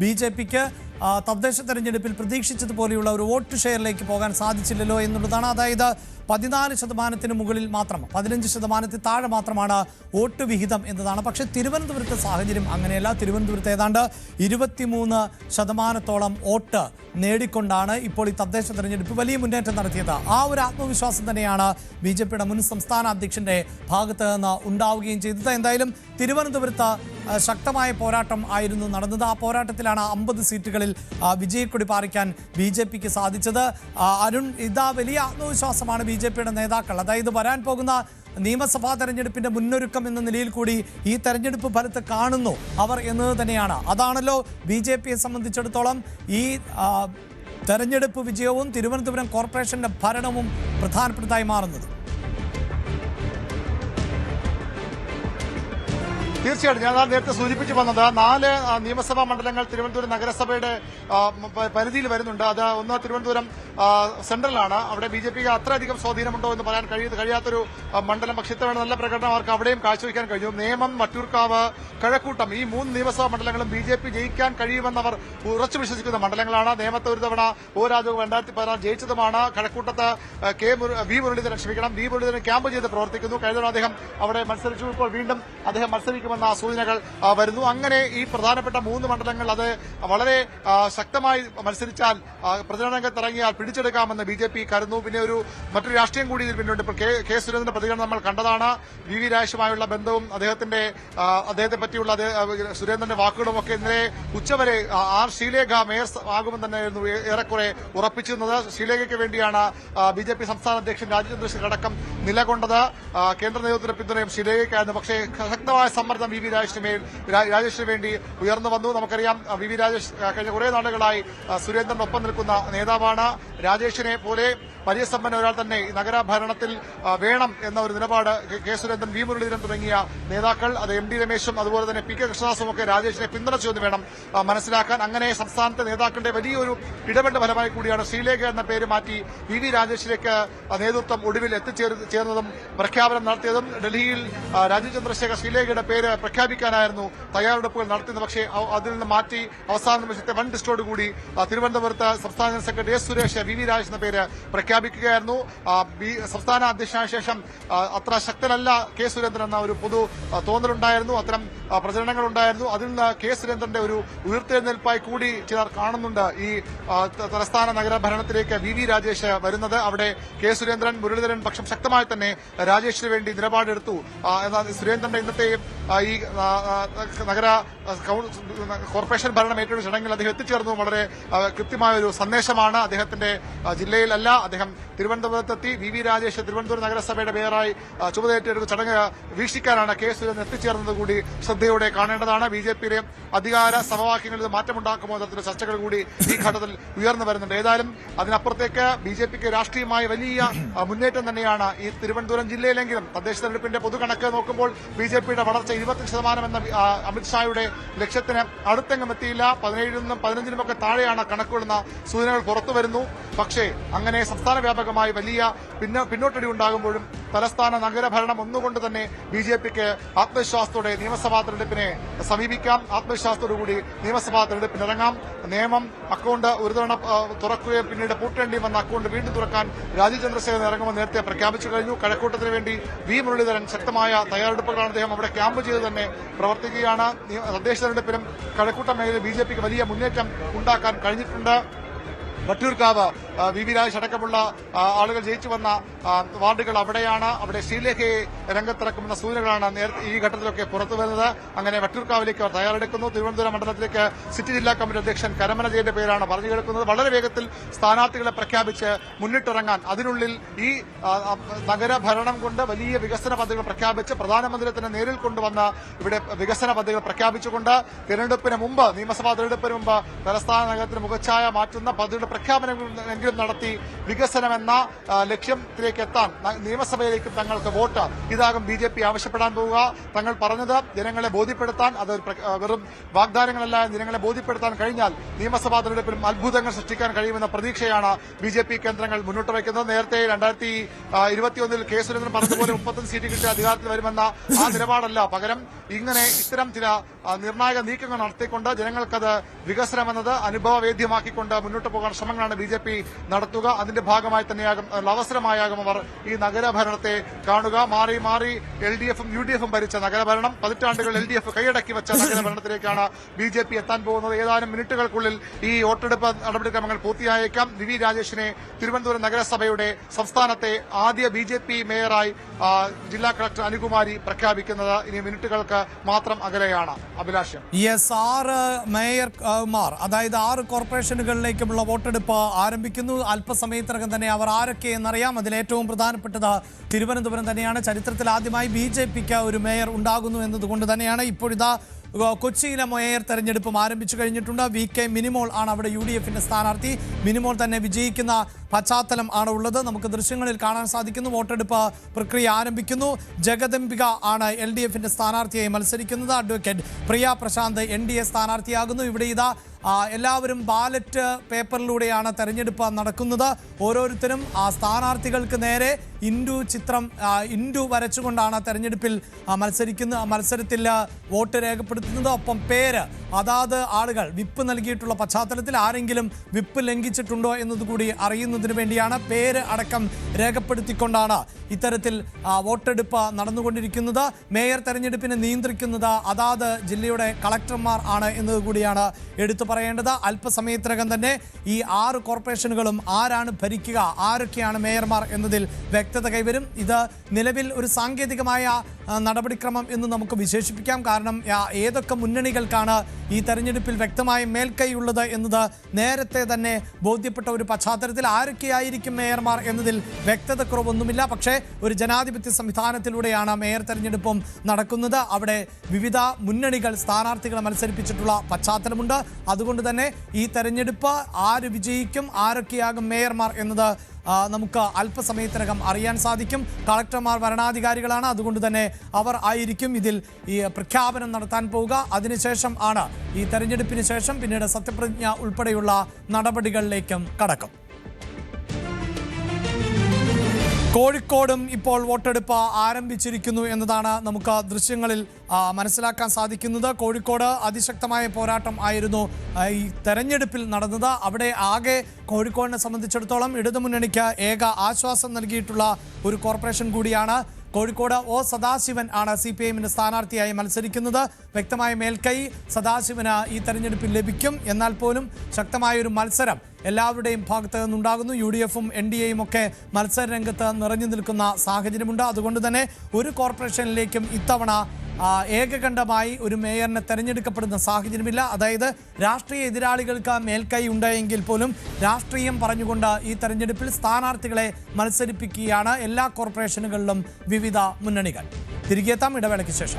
ബി.ജെ.പിക്ക് തദ്ദേശ തെരഞ്ഞെടുപ്പിൽ പ്രതീക്ഷിച്ചതുപോലെയുള്ള ഒരു വോട്ട് ഷെയറിലേക്ക് പോകാൻ സാധിച്ചില്ലല്ലോ എന്നുള്ളതാണ്. അതായത് 14% മുകളിൽ മാത്രം, 15% താഴെ മാത്രമാണ് വോട്ട് വിഹിതം എന്നതാണ്. പക്ഷേ തിരുവനന്തപുരത്തെ സാഹചര്യം അങ്ങനെയല്ല. തിരുവനന്തപുരത്ത് ഏതാണ്ട് 23% വോട്ട് നേടിക്കൊണ്ടാണ് ഇപ്പോൾ ഈ തദ്ദേശ തെരഞ്ഞെടുപ്പ് വലിയ മുന്നേറ്റം നടത്തിയത്. ആ ഒരു ആത്മവിശ്വാസം തന്നെയാണ് ബി.ജെ.പിയുടെ മുൻ സംസ്ഥാന അധ്യക്ഷന്റെ ഭാഗത്ത് നിന്ന് ഉണ്ടാവുകയും ചെയ്തത്. എന്തായാലും തിരുവനന്തപുരത്ത് ശക്തമായ പോരാട്ടം ആയിരുന്നു നടന്നത്. ആ പോരാട്ടത്തിലാണ് 50 സീറ്റുകളിൽ വിജയക്കൊടി പാറിക്കാൻ ബി.ജെ.പിക്ക് സാധിച്ചത്. അരുൺ, ഇതാ വലിയ ആത്മവിശ്വാസമാണ് ബി.ജെ.പിയുടെ നേതാക്കൾ. അതായത് വരാൻ പോകുന്ന നിയമസഭാ തെരഞ്ഞെടുപ്പിന്റെ മുന്നൊരുക്കം എന്ന നിലയിൽ കൂടി ഈ തെരഞ്ഞെടുപ്പ് ഫലത്തെ കാണുന്നു അവർ എന്നത് തന്നെയാണ്. അതാണല്ലോ ബി.ജെ.പിയെ സംബന്ധിച്ചിടത്തോളം ഈ തെരഞ്ഞെടുപ്പ് വിജയവും തിരുവനന്തപുരം കോർപ്പറേഷന്റെ ഭരണവും പ്രധാനപ്പെട്ടതായി മാറുന്നത്. തീർച്ചയായിട്ടും ഞാൻ നേരത്തെ സൂചിപ്പിച്ചു വന്നത് 4 നിയമസഭാ മണ്ഡലങ്ങൾ തിരുവനന്തപുരം നഗരസഭയുടെ പരിധിയിൽ വരുന്നുണ്ട്. അത് ഒന്ന് തിരുവനന്തപുരം സെൻട്രലാണ്. അവിടെ ബി.ജെ.പിക്ക് അത്രയധികം സ്വാധീനമുണ്ടോ എന്ന് പറയാൻ കഴിയാത്തൊരു മണ്ഡലം. പക്ഷേ ഇത്തവണ നല്ല പ്രകടനം അവർക്ക് അവിടെയും കാഴ്ചവെക്കാൻ കഴിഞ്ഞു. നേമം, വട്ടിയൂർക്കാവ്, കഴക്കൂട്ടം ഈ 3 നിയമസഭാ മണ്ഡലങ്ങളും ബി.ജെ.പി ജയിക്കാൻ കഴിയുമെന്നവർ ഉറച്ചു വിശ്വസിക്കുന്ന മണ്ഡലങ്ങളാണ്. നേമത്തെ ഒരു തവണ ഒ രാജു 2016 ജയിച്ചതുമാണ്. കഴക്കൂട്ടത്ത് വി മുരളീധരൻ ക്യാമ്പ് ചെയ്ത് പ്രവർത്തിക്കുന്നു. കഴിഞ്ഞ തവണ അദ്ദേഹം അവിടെ മത്സരിച്ചു. ഇപ്പോൾ വീണ്ടും അദ്ദേഹം മത്സരിക്കുമെന്ന സൂചനകൾ വരുന്നു. അങ്ങനെ ഈ പ്രധാനപ്പെട്ട 3 മണ്ഡലങ്ങൾ അത് വളരെ ശക്തമായി മത്സരിച്ചാൽ പ്രചരണ രംഗത്തിറങ്ങിയാൽ പിടിച്ചെടുക്കാമെന്ന് ബി.ജെ.പി കരുതുന്നു. പിന്നെ മറ്റൊരു രാഷ്ട്രീയം കൂടി ഇതിൽ പിന്നുണ്ട്. ഇപ്പോൾ കെ സുരേന്ദ്രന്റെ പ്രതികരണം നമ്മൾ കണ്ടതാണ്. വി രാജേഷുമായുള്ള ബന്ധവും അദ്ദേഹത്തെ പറ്റിയുള്ള സുരേന്ദ്രന്റെ വാക്കുകളും ഒക്കെ ഇന്നലെ ഉച്ചവരെ ആർ ശ്രീലേഖ മേയർ ആകുമെന്ന് തന്നെയായിരുന്നു ഏറെക്കുറെ ഉറപ്പിച്ചിരുന്നത്. ശ്രീലേഖയ്ക്ക് വേണ്ടിയാണ് ബി.ജെ.പി സംസ്ഥാന അധ്യക്ഷൻ രാജീവ് ചന്ദ്രശേഖർ അടക്കം നിലകൊണ്ടത്. കേന്ദ്ര നേതൃത്വത്തിന്റെ പിന്തുണയും ശ്രീലേഖയ്ക്കായിരുന്നു. പക്ഷേ ശക്തമായ സമ്മർദ്ദം വി രാജേഷിന് വേണ്ടി ഉയർന്നു വന്നു. നമുക്കറിയാം വി രാജേഷ് കഴിഞ്ഞ കുറേ നാളുകളായി സുരേന്ദ്രനൊപ്പം നിൽക്കുന്ന നേതാവാണ്. രാജേഷിനെ പോലെ പരിചയസമ്പന്ന ഒരാൾ തന്നെ നഗരഭരണത്തിൽ വേണം എന്ന ഒരു നിലപാട് കെ സുരേന്ദ്രൻ, വി മുരളീധരൻ തുടങ്ങിയ നേതാക്കൾ, അത് എം ഡി രമേശും അതുപോലെ തന്നെ പി കെ കൃഷ്ണദാസും ഒക്കെ രാജേഷിനെ പിന്തുണച്ചുവെന്ന് വേണം മനസ്സിലാക്കാൻ. അങ്ങനെ സംസ്ഥാനത്തെ നേതാക്കളുടെ വലിയൊരു ഇടപെടൽ ഫലമായി കൂടിയാണ് ശ്രീലേഖ എന്ന പേര് മാറ്റി വി രാജേഷിലേക്ക് നേതൃത്വം ഒടുവിൽ എത്തിച്ചേർന്നതും പ്രഖ്യാപനം നടത്തിയതും. ഡൽഹിയിൽ രാജീവ് ചന്ദ്രശേഖർ ശ്രീലേഖയുടെ പേര് പ്രഖ്യാപിക്കാനായിരുന്നു തയ്യാറെടുപ്പുകൾ നടത്തുന്നത്. പക്ഷേ അതിൽ നിന്ന് മാറ്റി അവസാന നിമിഷത്തെ വൻ ലിസ്റ്റോടുകൂടി തിരുവനന്തപുരത്ത് സംസ്ഥാന general secretary S Suresh V Rajesh എന്ന പേര് പ്രഖ്യാപിക്കുകയായിരുന്നു. സംസ്ഥാന അധ്യക്ഷനായ ശേഷം അത്ര ശക്തനല്ല കെ സുരേന്ദ്രൻ എന്ന ഒരു പൊതു തോന്നലുണ്ടായിരുന്നു. അത്തരം പ്രചരണങ്ങളുണ്ടായിരുന്നു. അതിൽ നിന്ന് കെ സുരേന്ദ്രന്റെ ഒരു ഉയർത്തെഴുന്നേൽപ്പായി കൂടി ചിലർ കാണുന്നുണ്ട് ഈ തലസ്ഥാന നഗരഭരണത്തിലേക്ക് വി രാജേഷ് വരുന്നത്. അവിടെ കെ സുരേന്ദ്രൻ, മുരളീധരൻ പക്ഷം ശക്തമായി തന്നെ രാജേഷിന് വേണ്ടി നിലപാടെടുത്തു. എന്നാൽ സുരേന്ദ്രന്റെ ഇന്നത്തെ ഈ നഗര കോർപ്പറേഷൻ ഭരണം ഏറ്റെടുത്ത ചടങ്ങിൽ അദ്ദേഹം എത്തിച്ചേർന്നു. വളരെ കൃത്യമായ ഒരു സന്ദേശമാണ്. അദ്ദേഹത്തിന്റെ ജില്ലയിലല്ല, അദ്ദേഹം തിരുവനന്തപുരത്തെത്തി. വി രാജേഷ് തിരുവനന്തപുരം നഗരസഭയുടെ മേയറായി ചുമതലയേറ്റെടുത്ത ചടങ്ങ് വീക്ഷിക്കാനാണ് കെ സുരേന്ദ്രൻ എത്തിച്ചേർന്നത് കൂടി ശ്രദ്ധയോടെ കാണേണ്ടതാണ്. ബി.ജെ.പിയുടെ അധികാര സമവാക്യങ്ങളിൽ മാറ്റമുണ്ടാക്കുമോ തരത്തിലുള്ള ചർച്ചകൾ കൂടി ഈ ഘട്ടത്തിൽ ഉയർന്നു വരുന്നുണ്ട്. ഏതായാലും അതിനപ്പുറത്തേക്ക് ബി.ജെ.പിക്ക് രാഷ്ട്രീയമായി വലിയ മുന്നേറ്റം തന്നെയാണ് ഈ തിരുവനന്തപുരം ജില്ലയിലെങ്കിലും. തദ്ദേശ തെരഞ്ഞെടുപ്പിന്റെ പൊതുകണക്ക് നോക്കുമ്പോൾ ബി.ജെ.പിയുടെ വളർച്ച 25% എന്ന അമിത്ഷായുടെ ലക്ഷ്യത്തിന് അടുത്തെങ്ങും എത്തിയില്ല. 17-നും 15-നുമൊക്കെ താഴെയാണ് കണക്കുകളെന്ന സൂചനകൾ പുറത്തുവരുന്നു. പക്ഷേ അങ്ങനെ സംസ്ഥാന വ്യാപകമായി വലിയ പിന്നോട്ടടി ഉണ്ടാകുമ്പോഴും തലസ്ഥാന നഗരഭരണം ഒന്നുകൊണ്ട് തന്നെ ബി.ജെ.പിക്ക് ആത്മവിശ്വാസത്തോടെ നിയമസഭാ തെരഞ്ഞെടുപ്പിനെ സമീപിക്കാം. ആത്മവിശ്വാസത്തോടുകൂടി നിയമസഭാ തെരഞ്ഞെടുപ്പിനിറങ്ങാം. നിയമം അക്കൌണ്ട് ഒരു തവണ തുറക്കുകയും പിന്നീട് പൂട്ടേണ്ടി വന്ന അക്കൌണ്ട് വീണ്ടും തുറക്കാൻ രാജീവ് ചന്ദ്രശേഖരൻ ഇറങ്ങുമെന്ന് നേരത്തെ പ്രഖ്യാപിച്ചു കഴിഞ്ഞു. കഴക്കൂട്ടത്തിന് വേണ്ടി വി മുരളീധരൻ ശക്തമായ തയ്യാറെടുപ്പുകളാണ് അദ്ദേഹം അവിടെ ക്യാമ്പ് ചെയ്ത് തന്നെ പ്രവർത്തിക്കുകയാണ്. തദ്ദേശ തെരഞ്ഞെടുപ്പിലും കഴക്കൂട്ടം മേഖലയിൽ ബി.ജെ.പിക്ക് വലിയ മുന്നേറ്റം ഉണ്ടാക്കാൻ കഴിഞ്ഞിട്ടുണ്ട്. വട്ടിയൂർക്കാവ് വി രാജേഷ് അടക്കമുള്ള ആളുകൾ ജയിച്ചു വന്ന വാർഡുകൾ അവിടെയാണ്. അവിടെ ശ്രീലേഖയെ രംഗത്തിറക്കുമെന്ന സൂചനകളാണ് ഈ ഘട്ടത്തിലൊക്കെ പുറത്തുവരുന്നത്. അങ്ങനെ വട്ടിയൂർക്കാവിലേക്ക് അവർ തയ്യാറെടുക്കുന്നു. തിരുവനന്തപുരം മണ്ഡലത്തിലേക്ക് സിറ്റി ജില്ലാ കമ്മിറ്റി അധ്യക്ഷൻ കരമന ജയന്റെ പേരാണ് പറഞ്ഞു കേൾക്കുന്നത്. വളരെ വേഗത്തിൽ സ്ഥാനാർത്ഥികളെ പ്രഖ്യാപിച്ച് മുന്നിട്ടിറങ്ങാൻ, അതിനുള്ളിൽ ഈ നഗരഭരണം കൊണ്ട് വലിയ വികസന പദ്ധതികൾ പ്രഖ്യാപിച്ച് പ്രധാനമന്ത്രിയെ തന്നെ നേരിൽ കൊണ്ടുവന്ന ഇവിടെ വികസന പദ്ധതികൾ പ്രഖ്യാപിച്ചുകൊണ്ട് തിരഞ്ഞെടുപ്പിന് മുമ്പ്, നിയമസഭാ തിരഞ്ഞെടുപ്പിന് മുമ്പ് തലസ്ഥാന നഗരത്തിന് മുഖച്ഛായ മാറ്റുന്ന പദ്ധതിയുടെ പ്രഖ്യാപനങ്ങൾ എന്തെങ്കിലും നടത്തി വികസനമെന്ന ലക്ഷ്യത്തിലേക്ക് എത്താൻ നിയമസഭയിലേക്ക് തങ്ങൾക്ക് വോട്ട് ഇതാകും BJP ആവശ്യപ്പെടാൻ പോവുക. തങ്ങൾ പറഞ്ഞത് ജനങ്ങളെ ബോധ്യപ്പെടുത്താൻ, അത് വെറും വാഗ്ദാനങ്ങളല്ല, ജനങ്ങളെ ബോധ്യപ്പെടുത്താൻ കഴിഞ്ഞാൽ നിയമസഭാ തെരഞ്ഞെടുപ്പിലും അത്ഭുതങ്ങൾ സൃഷ്ടിക്കാൻ കഴിയുമെന്ന പ്രതീക്ഷയാണ് BJP കേന്ദ്രങ്ങൾ മുന്നോട്ട് വയ്ക്കുന്നത്. നേരത്തെ 2021 കെ സുരേന്ദ്രൻ പറഞ്ഞതുപോലെ 35 സീറ്റ് കിട്ടിയ അധികാരത്തിൽ വരുമെന്ന ആ നിലപാടല്ല, പകരം ഇത്തരം ചില നിർണായക നീക്കങ്ങൾ നടത്തിക്കൊണ്ട് ജനങ്ങൾക്കത് വികസനമെന്നത് അനുഭവവേദ്യമാക്കിക്കൊണ്ട് മുന്നോട്ട് പോകാൻ ശ്രമങ്ങളാണ് BJP നടത്തുക. അതിന്റെ ഭാഗമായി തന്നെയാകും, അവസരമായാകും അവർ ഈ നഗരഭരണത്തെ കാണുക. മാറി മാറി LDF-ഉം UDF-ഉം ഭരിച്ച നഗരഭരണം, പതിറ്റാണ്ടുകൾ LDF കൈയടക്കി വെച്ച നഗരഭരണത്തിലേക്കാണ് BJP എത്താൻ പോകുന്നത്. ഏതാനും മിനിറ്റുകൾക്കുള്ളിൽ ഈ വോട്ടെടുപ്പ് നടപടിക്രമങ്ങൾ പൂർത്തിയായേക്കാം. വി രാജേഷിനെ തിരുവനന്തപുരം നഗരസഭയുടെ സംസ്ഥാനത്തെ ആദ്യ BJP മേയറായി ജില്ലാ കളക്ടർ അനുകുമാരി പ്രഖ്യാപിക്കുന്നത് ഇനി മിനിറ്റുകൾക്ക് മാത്രം അകലെയാണ്. അഭിലാഷം. യെസ്, 6 മേയർമാർ, അതായത് 6 കോർപ്പറേഷനുകളിലേക്കുമുള്ള വോട്ടെടുപ്പ് ആരംഭിക്കുന്നു. അല്പസമയത്തിനകം തന്നെ അവർ ആരൊക്കെ എന്നറിയാം. അതിലേറ്റവും പ്രധാനപ്പെട്ടത് തിരുവനന്തപുരം തന്നെയാണ്. ചരിത്രത്തിൽ ആദ്യമായി BJPക്ക് ഒരു മേയർ ഉണ്ടാകുന്നു എന്നതുകൊണ്ട് തന്നെയാണ് ഇപ്പോഴിതാ കൊച്ചിയിലെ മേയർ തെരഞ്ഞെടുപ്പും ആരംഭിച്ചു കഴിഞ്ഞിട്ടുണ്ട്. VK മിനിമോൾ ആണ് അവിടെ UDF-ന്റെ സ്ഥാനാർത്ഥി. മിനിമോൾ തന്നെ വിജയിക്കുന്ന പശ്ചാത്തലം ആണ് ഉള്ളത്. നമുക്ക് ദൃശ്യങ്ങളിൽ കാണാൻ സാധിക്കുന്നു. വോട്ടെടുപ്പ് പ്രക്രിയ ആരംഭിക്കുന്നു. ജഗദംബിക ആണ് LDF-ന്റെ സ്ഥാനാർത്ഥിയായി മത്സരിക്കുന്നത്. അഡ്വക്കേറ്റ് പ്രിയ പ്രശാന്ത് NDA സ്ഥാനാർത്ഥിയാകുന്നു. ഇവിടെ ഇതാ എല്ലാവരും ബാലറ്റ് പേപ്പറിലൂടെയാണ് തെരഞ്ഞെടുപ്പ് നടക്കുന്നത്. ഓരോരുത്തരും ആ സ്ഥാനാർത്ഥികൾക്ക് നേരെ ഇൻഡു വരച്ചുകൊണ്ടാണ് തെരഞ്ഞെടുപ്പിൽ മത്സരത്തിൽ വോട്ട് രേഖപ്പെടുത്തുന്നത്. ഒപ്പം പേര് അതാത് ആളുകൾ വിപ്പ് നൽകിയിട്ടുള്ള പശ്ചാത്തലത്തിൽ ആരെങ്കിലും വിപ്പ് ലംഘിച്ചിട്ടുണ്ടോ എന്നതുകൂടി അറിയുന്നതിന് വേണ്ടിയാണ് പേര് അടക്കം രേഖപ്പെടുത്തിക്കൊണ്ടാണ് ഇത്തരത്തിൽ വോട്ടെടുപ്പ് നടന്നുകൊണ്ടിരിക്കുന്നത്. മേയർ തെരഞ്ഞെടുപ്പിനെ നിയന്ത്രിക്കുന്നത് അതാത് ജില്ലയുടെ കളക്ടർമാർ ആണ് എന്നതുകൂടിയാണ് എടുത്തു പറയേണ്ടത്. അല്പസമയത്തിനകം തന്നെ ഈ 6 കോർപ്പറേഷനുകളും ആരാണ് ഭരിക്കുക, ആരൊക്കെയാണ് മേയർമാർ എന്നതിൽ വ്യക്തത കൈവരും. ഇത് നിലവിൽ ഒരു സാങ്കേതികമായ നടപടിക്രമം എന്ന് നമുക്ക് വിശേഷിപ്പിക്കാം. കാരണം ഏതൊക്കെ മുന്നണികൾക്കാണ് ഈ തെരഞ്ഞെടുപ്പിൽ വ്യക്തമായ മേൽക്കൈയുള്ളത് എന്നത് നേരത്തെ തന്നെ ബോധ്യപ്പെട്ട ഒരു പശ്ചാത്തലത്തിൽ ആരൊക്കെയായിരിക്കും മേയർമാർ എന്നതിൽ വ്യക്തത കുറവൊന്നുമില്ല. പക്ഷേ ഒരു ജനാധിപത്യ സംവിധാനത്തിലൂടെയാണ് മേയർ തെരഞ്ഞെടുപ്പും നടക്കുന്നത്. അവിടെ വിവിധ മുന്നണികൾ സ്ഥാനാർത്ഥികളെ മത്സരിപ്പിച്ചിട്ടുള്ള പശ്ചാത്തലമുണ്ട്. അതുകൊണ്ട് തന്നെ ഈ തെരഞ്ഞെടുപ്പ് ആര് വിജയിക്കും, ആരൊക്കെയാകും മേയർമാർ എന്നത് നമുക്ക് അല്പസമയത്തിനകം അറിയാൻ സാധിക്കും. കളക്ടർമാർ ഭരണാധികാരികളാണ്, അതുകൊണ്ട് തന്നെ അവർ ആയിരിക്കും ഇതിൽ ഈ പ്രഖ്യാപനം നടത്താൻ പോവുക. അതിനുശേഷം ആണ് ഈ തെരഞ്ഞെടുപ്പിന് ശേഷം പിന്നീട് സത്യപ്രതിജ്ഞ ഉൾപ്പെടെയുള്ള നടപടികളിലേക്കും കടക്കും. കോഴിക്കോടും ഇപ്പോൾ വോട്ടെടുപ്പ് ആരംഭിച്ചിരിക്കുന്നു എന്നതാണ് നമുക്ക് ദൃശ്യങ്ങളിൽ മനസ്സിലാക്കാൻ സാധിക്കുന്നത്. കോഴിക്കോട് അതിശക്തമായ പോരാട്ടം ആയിരുന്നു ഈ തെരഞ്ഞെടുപ്പിൽ നടന്നത്. അവിടെ ആകെ കോഴിക്കോടിനെ സംബന്ധിച്ചിടത്തോളം ഇടതുമുന്നണിക്ക് ഏക ആശ്വാസം നൽകിയിട്ടുള്ള ഒരു കോർപ്പറേഷൻ കൂടിയാണ് കോഴിക്കോട്. സദാശിവൻ ആണ് CPIM-ന്റെ സ്ഥാനാർത്ഥിയായി മത്സരിക്കുന്നത്. വ്യക്തമായ മേൽക്കൈ സദാശിവന് ഈ തെരഞ്ഞെടുപ്പിൽ ലഭിക്കും. എന്നാൽ പോലും ശക്തമായൊരു മത്സരം എല്ലാവരുടെയും ഭാഗത്ത് നിന്നുണ്ടാകുന്നു. UDF-ഉം NDA-യും ഒക്കെ മത്സര രംഗത്ത് നിറഞ്ഞു നിൽക്കുന്ന സാഹചര്യമുണ്ട്. അതുകൊണ്ട് തന്നെ ഒരു കോർപ്പറേഷനിലേക്കും ഇത്തവണ ഏകകണ്ഠമായി ഒരു മേയറിനെ തെരഞ്ഞെടുക്കപ്പെടുന്ന സാഹചര്യമില്ല. അതായത് രാഷ്ട്രീയ എതിരാളികൾക്ക് മേൽക്കൈ ഉണ്ടായെങ്കിൽ പോലും രാഷ്ട്രീയം പറഞ്ഞുകൊണ്ട് ഈ തെരഞ്ഞെടുപ്പിൽ സ്ഥാനാർത്ഥികളെ മത്സരിപ്പിക്കുകയാണ് എല്ലാ കോർപ്പറേഷനുകളിലും വിവിധ മുന്നണികൾ. തിരികെ എത്താം ഇടവേളയ്ക്ക് ശേഷം.